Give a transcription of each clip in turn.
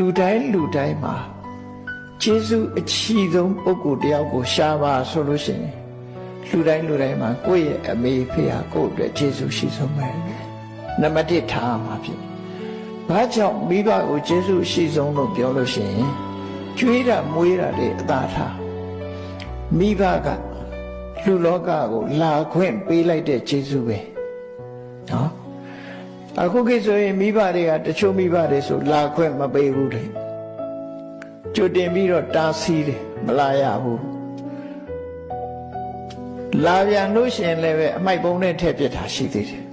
လူတိုင်းမှာကျေးဇူးအချီဆုံးပုဂ္ဂိုလ်တယောက်ကိုရှားပါဆိုလို့ရှိရင်လူတိုင်းမှာကိုယ့်ရဲ့အမေဖေဟာကိုယ့်အတွက်ကျေးဇူးရှိဆုံးပဲနံပါတ်1ထားမှာဖြစ်ဘာကြောင့်မိဘကိုကျေးဇူးရှိဆုံးလို့ပြောလို့ရှိရင်ကျွေးတာမွေးတာတွေအသာထားမိဘကလူလောကကိုလာခွင့်ပေးလိုက်တဲ့ကျေးဇူးပဲနော်အခုခေတ်ဆိုရင်မိဘတွေကတချို့မိဘတွေဆိုလာခွင့်မပေးဘူးလေကြိုတင်ပြီးတော့တားဆီးတယ်မလာရဘူးလာပြန်လို့ရှိရင်လည်းပဲအမိုက်ပုံးနဲ့ထည့်ပြစ်တာရှိသေးတယ်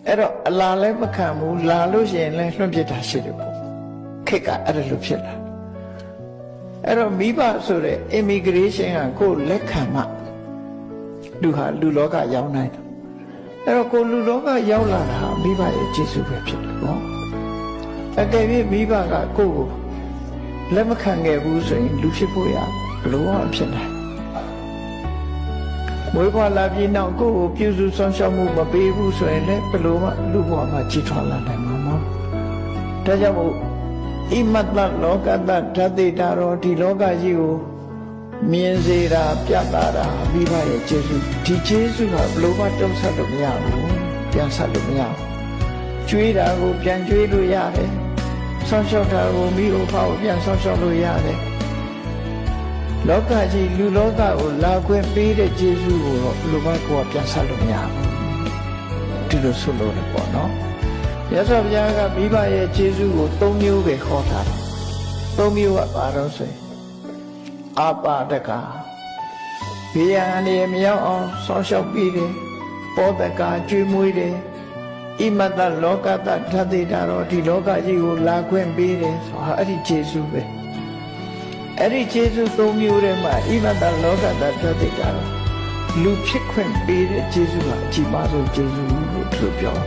အဲ့တော့အလာလည်းမခံဘူးလာလို့ရှိရင်လည်းလွှင့်ပြစ်တာရှိတယ်ပေါ့ခေတ်ကအဲ့ဒါလိုဖြစ်လာအဲ့တော့မိဘဆိုတဲ့ immigration ကကိုယ်လက်ခံမှလူဟာလူလောကရောက်နိုင်တယ်အဲ့တော့ကိုလူလောကရောက်လာတာမိဘရဲ့ကျေးဇူးပဲဖြစ်တယ်ပေါ့အကယ်၍မိဘကကိုယ်ကိုလက်မခံခဲ့ဘူးဆိုရင်လူဖြစ်ဖို့ရဘလို့မှဖြစ်နိုင်မွေးဖွားလာပြီးနောက်ကိုယ်ကိုပြုစုဆောင်ရှောက်မှုမပေးဘူးဆိုရင်လည်းဘလို့မှလူဘဝမှာကြီးထွားလာနိုင်မှာမဟုတ်ဒါကြောင့်မို့ဣမတ္တလောကတ္တဓာတိတာရောဒီလောကကြီးကိုမြင်စေတာပြသတာမိဘရဲ့ကျေးဇူးဒီကျေးဇူးကဘလို့မှတုံ့ဆက်လို့မရဘူးပြန်ဆက်လို့မရဘူးကျွေးတာကိုပြန်ကျွေးလို့ရတယ်ဆောင်းလျှောက်တာကိုမိဘဖောက်ပြန်ဆောင်းလျှောက်လို့ရတယ်လောကကြီးလူလောကကိုလာခွင့်ပေးတဲ့ကျေးဇူးကိုတော့ဘလို့မှကိုယ်ကပြန်ဆက်လို့မရဘူးဒီလိုဆိုလို့လည်းပေါ့နော်ရသော်ဘုရားကမိဘရဲ့ကျေးဇူးကို၃မျိုးပဲခေါ်ထားတယ်၃မျိုးကဘာလို့ဆိုရင်အာပါဒကဘေးရန်အနေမရောက်အောင်ဆောင်းလျှောက်ပြီးတယ်ပောဒကကျွေးမွေးတယ်ဣမတ္တလောကတ္တဓာတိတာရောဒီလောကကြီးကိုလာခွင့်ပေးတယ်ဆိုတာအဲ့ဒီကျေးဇူးပဲအဲ့ဒီကျေးဇူး၃မျိုးထဲမှာဣမတ္တလောကတ္တဓာတိတာရောလူဖြစ်ခွင့်ပေးတဲ့ကျေးဇူးကအကြီးမားဆုံးကျေးဇူးလို့ပြော